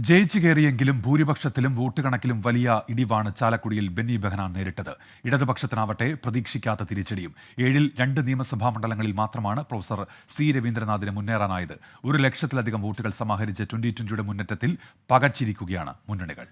ജയിച്ചു കയറിയെങ്കിലും ഭൂരിപക്ഷത്തിലും വോട്ട് കണക്കിലും വലിയ ഇടിവാണ് ചാലക്കുടിയിൽ ബെന്നി ബെഹനാൻ നേരിട്ടത്. ഇടതുപക്ഷത്തിനാവട്ടെ പ്രതീക്ഷിക്കാത്ത തിരിച്ചടിയും. 7-ൽ 2 നിയമസഭാ മണ്ഡലങ്ങളിൽ മാത്രമാണ് പ്രൊഫസർ സി രവീന്ദ്രനാഥിന് മുന്നേറാനായത്. 1 ലക്ഷത്തിലധികം വോട്ടുകൾ സമാഹരിച്ച് 2020 മുന്നേറ്റത്തിൽ പകച്ചിരിക്കുകയാണ് മുന്നണികൾ.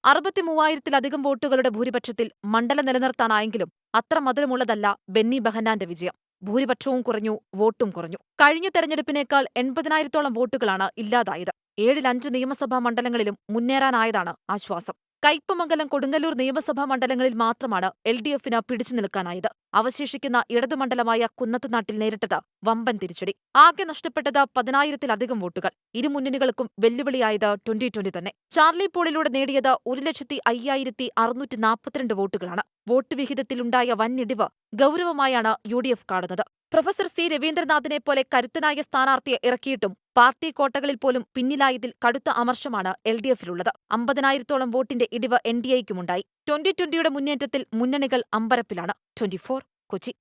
63,000-ത്തിലധികം വോട്ടുകളുടെ ഭൂരിപക്ഷത്തിൽ മണ്ഡലം നിലനിർത്താനായെങ്കിലും അത്ര മധുരമുള്ളതല്ല ബെന്നി ബെഹന്നാന്റെ വിജയം. ഭൂരിപക്ഷവും കുറഞ്ഞു, വോട്ടും കുറഞ്ഞു. കഴിഞ്ഞ തെരഞ്ഞെടുപ്പിനേക്കാൾ 80,000-ത്തോളം വോട്ടുകളാണ് ഇല്ലാതായത്. 7-ൽ 5 നിയമസഭാ മണ്ഡലങ്ങളിലും മുന്നേറാനായതാണ് ആശ്വാസം. കയ്പമംഗലം, കൊടുങ്ങല്ലൂർ നിയമസഭാ മണ്ഡലങ്ങളിൽ മാത്രമാണ് LDF-ന് പിടിച്ചു നിൽക്കാനായത്. അവശേഷിക്കുന്ന ഇടതുമണ്ഡലമായ കുന്നത്തുനാട്ടിൽ നേരിട്ടത് വമ്പൻ തിരിച്ചടി. ആകെ നഷ്ടപ്പെട്ടത് 10,000-ത്തിലധികം വോട്ടുകൾ. ഇരു മുന്നണികൾക്കും വെല്ലുവിളിയായത് 2020 തന്നെ. ചാർലി പോളിലൂടെ നേടിയത് 1,05,642 വോട്ടുകളാണ്. വോട്ട് വിഹിതത്തിലുണ്ടായ വന്നിടിവ് ഗൗരവമായാണ് UDF കാണുന്നത്. പ്രൊഫസർ സി രവീന്ദ്രനാഥിനെ പോലെ കരുത്തനായ സ്ഥാനാർത്ഥിയെ ഇറക്കിയിട്ടും പാർട്ടി കോട്ടകളിൽ പോലും പിന്നിലായതിൽ കടുത്ത അമർഷമാണ് LDF-ലുള്ളത്. 50,000-ത്തോളം വോട്ടിന്റെ ഇടിവ് NDA-യ്ക്കുമുണ്ടായി. 2020-യുടെ മുന്നേറ്റത്തിൽ മുന്നണികൾ അമ്പരപ്പിലാണ്. 24 കൊച്ചി.